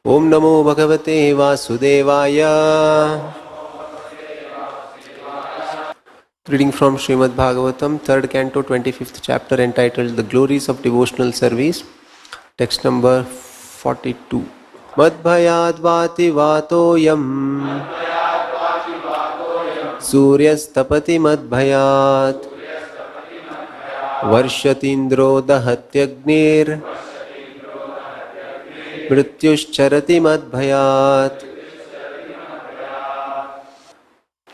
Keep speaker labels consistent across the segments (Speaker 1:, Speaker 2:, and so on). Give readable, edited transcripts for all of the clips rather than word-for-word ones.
Speaker 1: Om Namo Bhagavate Vasudevaya. Reading from Srimad Bhagavatam, 3rd Canto, 25th chapter, entitled The Glories of Devotional Service. Text number 42. Madbhayad vati vatoyam Suryastapati madbhayat Varshatindro dahatyagnir Mrityuscharati madbhayat.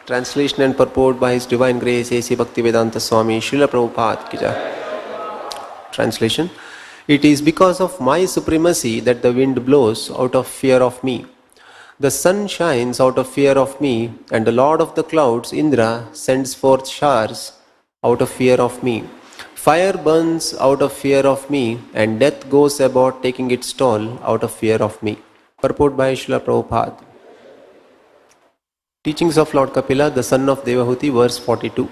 Speaker 1: Translation and purport by His Divine Grace A.C. Bhaktivedanta Swami Srila Prabhupada ki jai. Translation. It is because of my supremacy that the wind blows out of fear of me. The sun shines out of fear of me, and the Lord of the clouds, Indra, sends forth showers out of fear of me. Fire burns out of fear of me, and death goes about taking its toll out of fear of me. Purport by Srila Prabhupada. Teachings of Lord Kapila, the son of Devahuti, verse 42.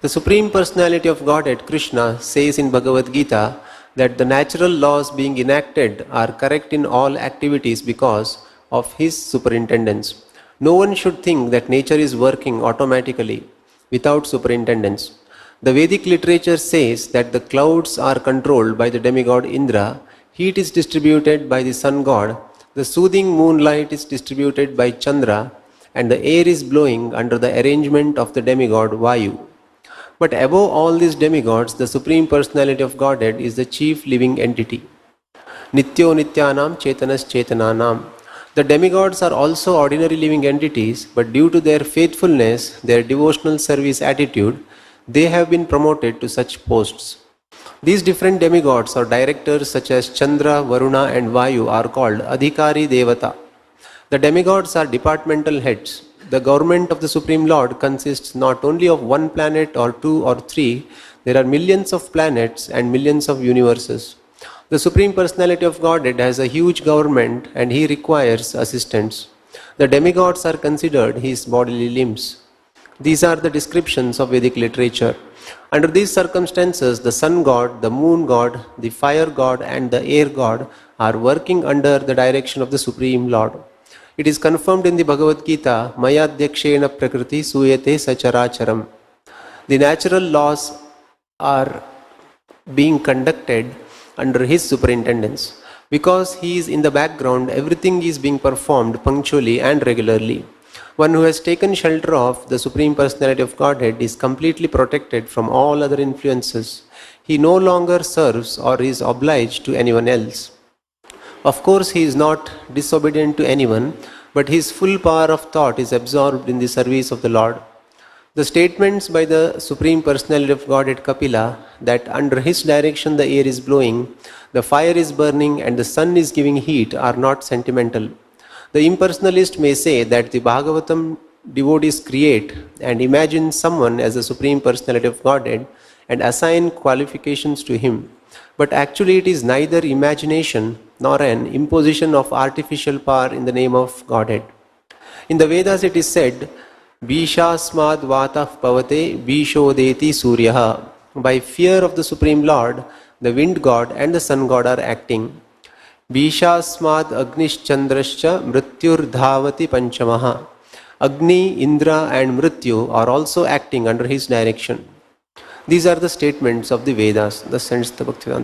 Speaker 1: The Supreme Personality of Godhead, Krishna, says in Bhagavad Gita that the natural laws being enacted are correct in all activities because of His superintendence. No one should think that nature is working automatically without superintendence. The Vedic literature says that the clouds are controlled by the demigod Indra, heat is distributed by the sun god, the soothing moonlight is distributed by Chandra, and the air is blowing under the arrangement of the demigod Vayu. But above all these demigods, the Supreme Personality of Godhead is the chief living entity. Nityo Nityanam Chetanas Chetananam. The demigods are also ordinary living entities, but due to their faithfulness, their devotional service attitude, they have been promoted to such posts. These different demigods or directors such as Chandra, Varuna and Vayu are called Adhikari Devata. The demigods are departmental heads. The government of the Supreme Lord consists not only of one planet or two or three, there are millions of planets and millions of universes. The Supreme Personality of Godhead has a huge government and He requires assistants. The demigods are considered His bodily limbs. These are the descriptions of Vedic literature. Under these circumstances, the sun god, the moon god, the fire god and the air god are working under the direction of the Supreme Lord. It is confirmed in the Bhagavad Gita, Mayadhyakshena prakriti suyate sacharacharam. The natural laws are being conducted under His superintendence. Because He is in the background, everything is being performed punctually and regularly. One who has taken shelter of the Supreme Personality of Godhead is completely protected from all other influences. He no longer serves or is obliged to anyone else. Of course, he is not disobedient to anyone, but his full power of thought is absorbed in the service of the Lord. The statements by the Supreme Personality of Godhead Kapila that under His direction the air is blowing, the fire is burning and the sun is giving heat are not sentimental. The impersonalist may say that the Bhagavatam devotees create and imagine someone as the Supreme Personality of Godhead and assign qualifications to him. But actually it is neither imagination nor an imposition of artificial power in the name of Godhead. In the Vedas it is said, Bishasmad vatah pavate bishodeti suryaha. By fear of the Supreme Lord, the wind god and the sun god are acting. Bishasmad agnischandrascha mrityur dhavati panchamaha. Agni, Indra and Mrityu are also acting under his direction. These are the statements of the Vedas. Thus ends the Bhaktivedanta.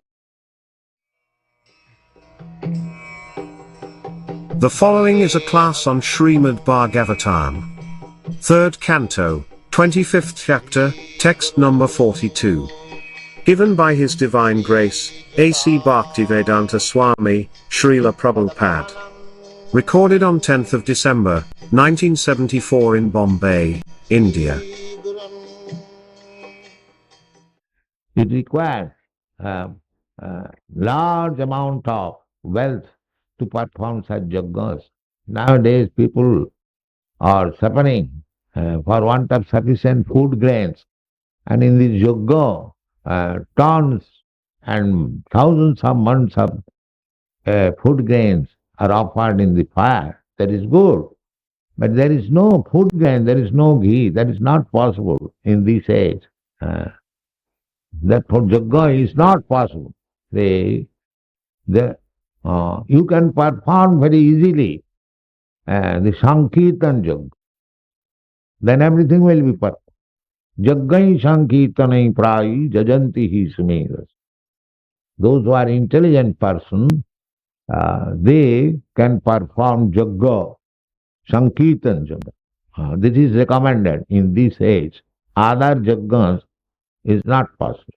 Speaker 2: The following is a class on Srimad Bhagavatam. 3rd Canto, 25th chapter, text number 42. Given by His Divine Grace, A.C. Bhaktivedanta Swami, Srila Prabhupada. Recorded on 10th of December, 1974 in Bombay, India.
Speaker 3: It requires large amount of wealth to perform such yajnas. Nowadays people are suffering for want of sufficient food grains, and in this yajna tons and thousands of months of food grains are offered in the fire. That is good. But there is no food grain, there is no ghee. That is not possible in this age. That for yajna is not possible. The you can perform very easily the Sankirtan Yajna. Then everything will be perfect. Jaggai Sankirtanai Prayi Jajanti Hi Sumeras. Those who are intelligent persons, they can perform Jagga, Sankirtan Jagga. This is recommended in this age. Other Jaggas is not possible.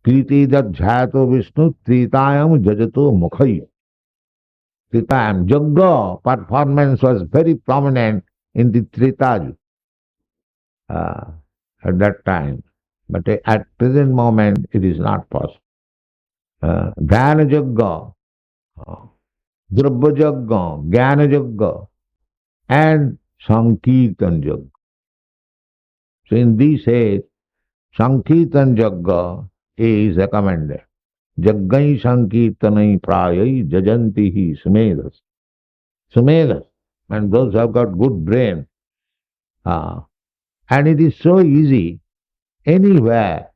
Speaker 3: Kriti Jhayato Vishnu Tritayam Jajato Mukhai. Tritayam Jagga performance was very prominent in the Trita at that time. But at present moment it is not possible. Dhyana Jagga, Drabya Jagga, Jnana Jagga, and Sankirtan Jagga. So in this age, Sankirtan Jagga is recommended. Jaggai Sankirtanai Prayai Jajantihi Sumedas. Sumedas. And those who have got good brain. And it is so easy, anywhere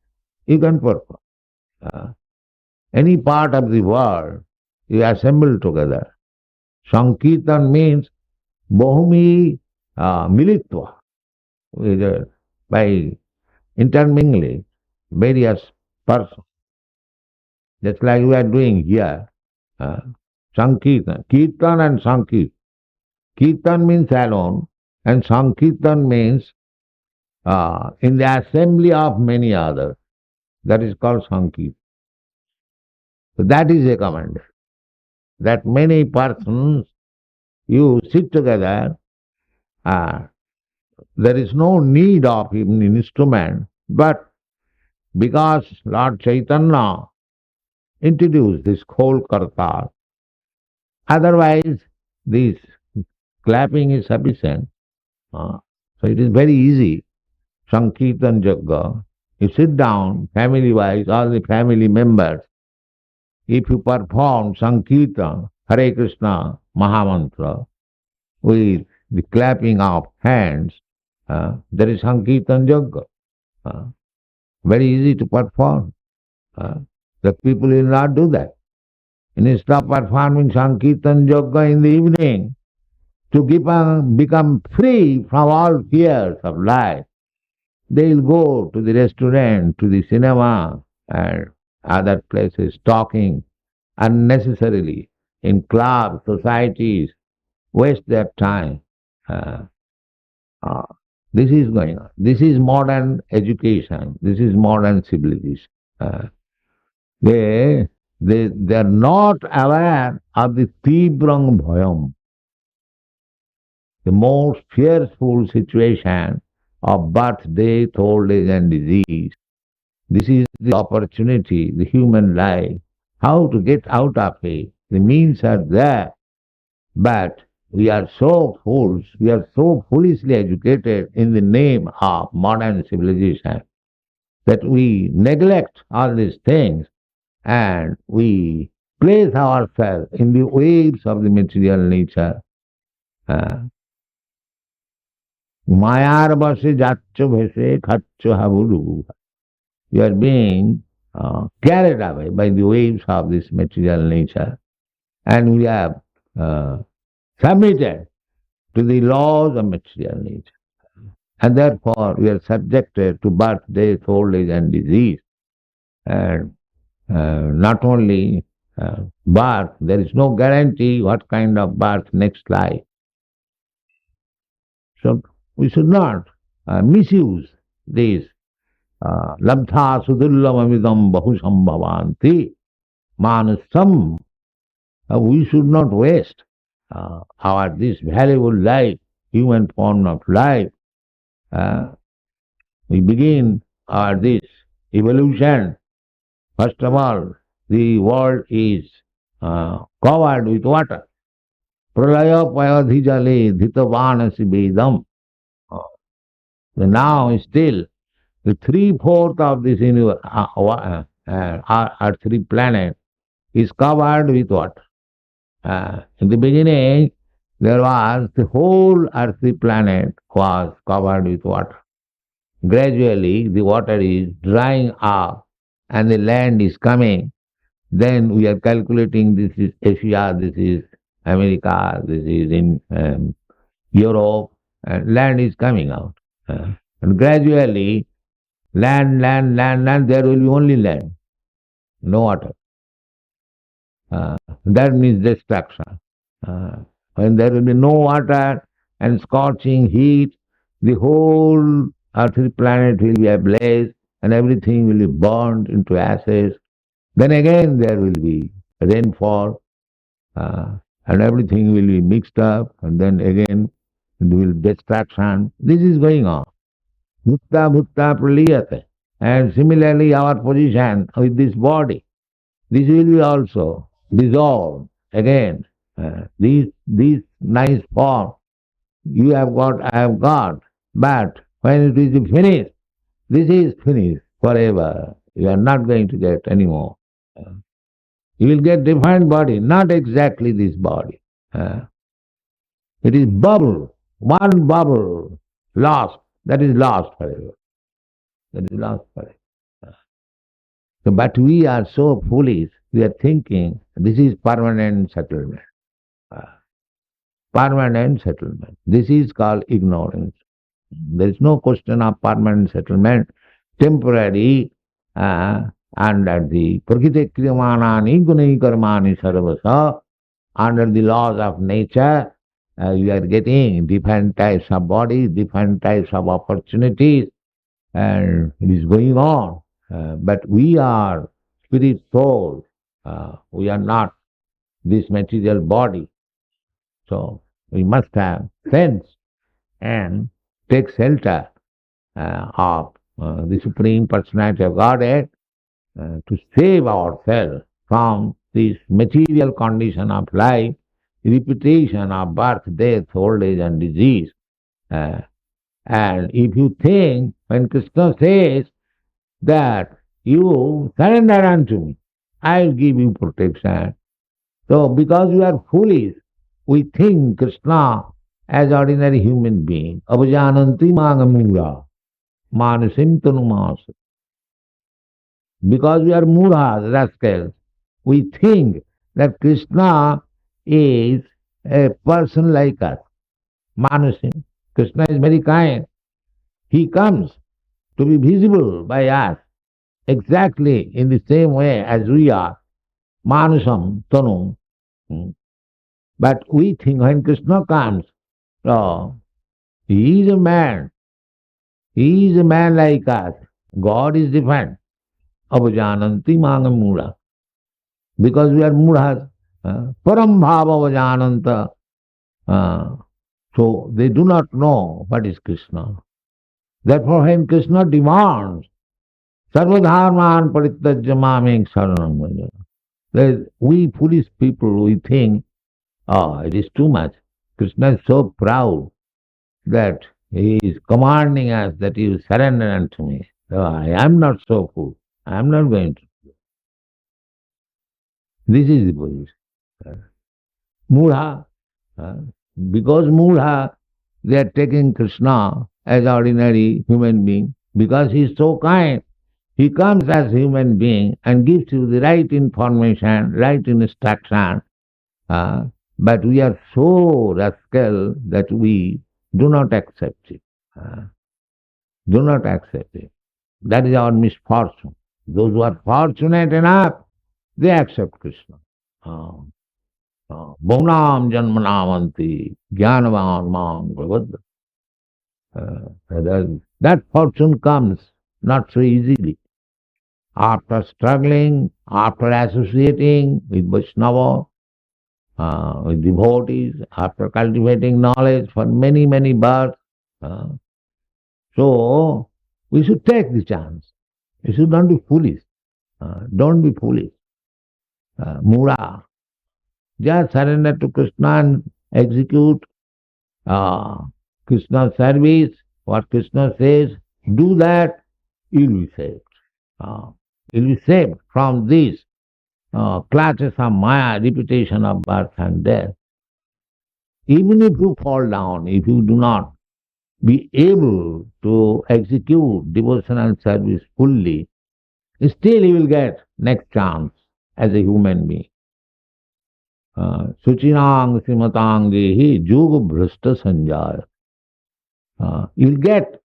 Speaker 3: you can perform. Any part of the world, you assemble together. Sankirtan means Bahumi Militva, by intermingling various persons. Just like we are doing here, Sankirtan. Kirtan and Sankirtan. Kirtan means alone, and Sankirtan means in the assembly of many others. That is called Sankirtan. So that is recommended. That many persons, you sit together, there is no need of an instrument, but because Lord Chaitanya introduced this whole kartar, otherwise this clapping is sufficient. So it is very easy. Sankirtan Jagga, you sit down, family-wise, all the family members, if you perform Sankirtan, Hare Krishna, Mahamantra, with the clapping of hands, there is Sankirtan Jagga. Very easy to perform. The people will not do that. Instead of performing Sankirtan Jagga in the evening, to become free from all fears of life, they will go to the restaurant, to the cinema, and other places, talking unnecessarily in clubs, societies, waste their time. This is going on. This is modern education. This is modern civilization. They are not aware of the Tibrang Bhayam, the most fearful situation of birth, death, old age and disease. This is the opportunity, the human life, how to get out of it. The means are there, but we are so fools, we are so foolishly educated in the name of modern civilization that we neglect all these things and we place ourselves in the waves of the material nature. Mayar base jaccho bhese khacho haburu. You are being carried away by the waves of this material nature, and we have submitted to the laws of material nature. And therefore we are subjected to birth, death, old age and disease. And not only birth, there is no guarantee what kind of birth next life. So we should not misuse this. Labdha sudullamamidam bahusambhavanti manusam. We should not waste our this valuable life, human form of life. We begin this evolution. First of all, the world is covered with water. Pralaya payadhijale dhitavanasi vedam. Now still, the 3/4 of this universe, our earthly planet, is covered with water. In the beginning, there was the whole earthly planet was covered with water. Gradually, the water is drying up and the land is coming. Then we are calculating this is Asia, this is America, this is in Europe, and land is coming out. And gradually, land, there will be only land, no water. That means destruction. When there will be no water and scorching heat, the whole earthly planet will be ablaze and everything will be burned into ashes. Then again there will be rainfall and everything will be mixed up and then again there will be destruction. This is going on. Bhutta bhutta praliyate. And similarly our position with this body, this will be also dissolved again. This nice form you have got, I have got, but when it is finished, this is finished forever. You are not going to get any more. You will get different body, not exactly this body. It is bubble, one bubble, lost. That is lost forever. That is lost forever. So, but we are so foolish, we are thinking this is permanent settlement. Permanent settlement. This is called ignorance. There is no question of permanent settlement. Temporary, under the prakriti kriyamanani gunai karmani sarvasa, under the laws of nature, you are getting different types of bodies, different types of opportunities, and it is going on. But we are spirit souls. We are not this material body. So we must have sense and take shelter of the Supreme Personality of Godhead to save ourselves from this material condition of life, repetition of birth, death, old age and disease. And if you think, when Krishna says that you surrender unto me, I will give you protection. So because we are foolish, we think Krishna as ordinary human being. Avajananti magamura, manusim tanumas. Because we are murahas, rascals, we think that Krishna is a person like us. Manusim. Krishna is very kind. He comes to be visible by us exactly in the same way as we are. Manusam tanum. But we think when Krishna comes, oh, he is a man. He is a man like us. God is different. Avajananti mangamura. Because we are murahas. Param bhava avajananta. So they do not know what is Krishna. Therefore when Krishna demands, sarvadharman parityajya mameng saranam bhaja. We foolish people, we think, oh, it is too much. Krishna is so proud that he is commanding us that you surrender unto me. So I am not so fool. I am not going to. This is the position. Mudha, because Mudha, they are taking Krishna as ordinary human being. Because he is so kind, he comes as human being and gives you the right information, right instruction. But we are so rascal that we do not accept it. Do not accept it. That is our misfortune. Those who are fortunate enough, they accept Krishna. Bhunam janmanavanti jnanavan mam pravadda. That fortune comes not so easily. After struggling, after associating with Vaishnava, with devotees, after cultivating knowledge for many, many births. So, we should take the chance. We should not be foolish. Don't be foolish. Mura. Just surrender to Krishna and execute Krishna's service. What Krishna says, do that, you'll be saved. You'll be saved from this clutches of Maya, repetition of birth and death. Even if you fall down, if you do not be able to execute devotional service fully, still you will get next chance as a human being. Suchinang simatangehi juga bhrashta sanjaya. You'll get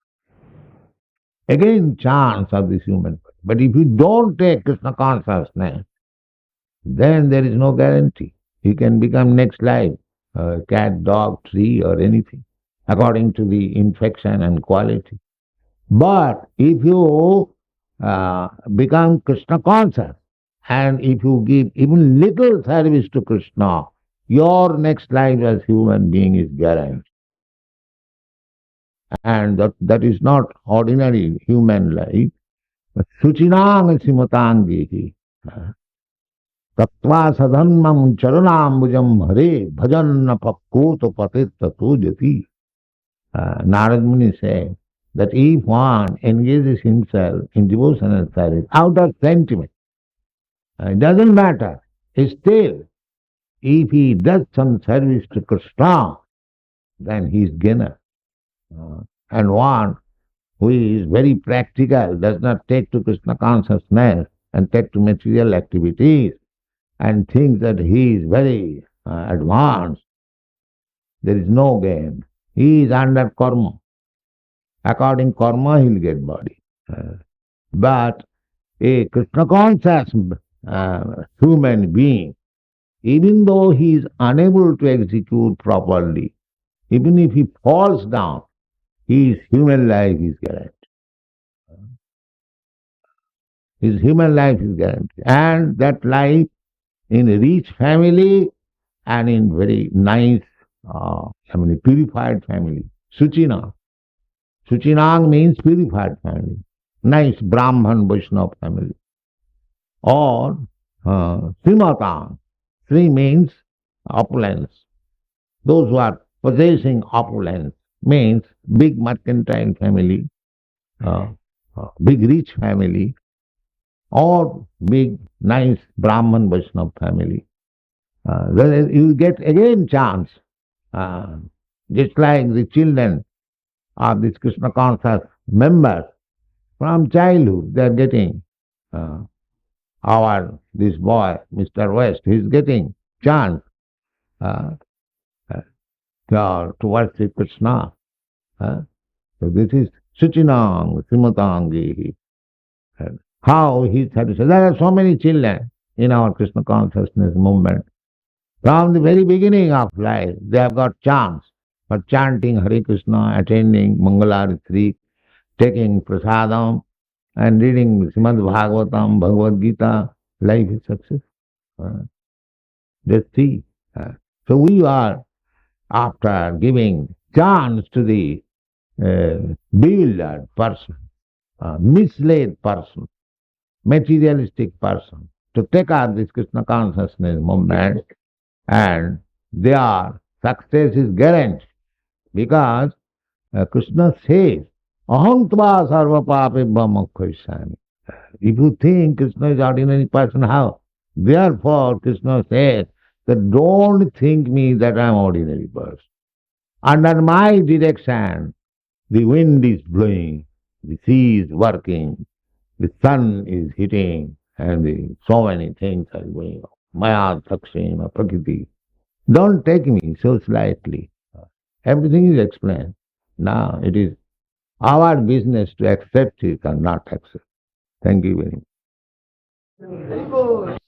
Speaker 3: again chance of this human body. But if you don't take Krishna consciousness, then there is no guarantee. You can become next life, cat, dog, tree, or anything, according to the infection and quality. But if you become Krishna conscious, and if you give even little service to Krishna, your next life as human being is guaranteed. And that is not ordinary human life. But Suchinang Simatangehi. Tattva sadhanmam charanambujam hare bhajanna pakkota patitta tujati. Narad Muni said that if one engages himself in devotional service out of sentiment, it doesn't matter. Still, if he does some service to Krishna, then he is gainer. And one who is very practical, does not take to Krishna consciousness and take to material activities and thinks that he is very advanced, there is no gain. He is under karma. According to karma, he will get body. But a Krishna conscious human being, even though he is unable to execute properly, even if he falls down, his human life is guaranteed. His human life is guaranteed. And that life in a rich family and in very nice, purified family. Suchina. Suchinang means purified family. Nice Brahman Vaishnava family. Or Srimatang. Sri means opulence. Those who are possessing opulence means big mercantile family, big rich family, or big nice Brahman Vaishnava family. Then you get again chance. Just like the children of this Krishna conscious members from childhood, they are getting this boy, Mr. West, he is getting chance to worship Krishna. So this is Suchinang, Simatangi. How he satisfied. There are so many children in our Krishna consciousness movement. From the very beginning of life, they have got chance for chanting Hare Krishna, attending Mangalarati, taking prasadam, and reading Srimad Bhagavatam, Bhagavad Gita. Life is success. Just see. So we are, after giving chance to the bewildered person, misled person, materialistic person, to take up this Krishna consciousness movement, and their success is guaranteed. Because Krishna says, Aham tva sarva papebhya mokshaisami. If you think Krishna is ordinary person, how? Therefore, Krishna says that don't think me that I am ordinary person. Under my direction, the wind is blowing, the sea is working, the sun is hitting, and so many things are going on. Maya, Sakshema, Prakriti. Don't take me so slightly. Everything is explained. Now it is our business to accept it or not accept. Thank you very much.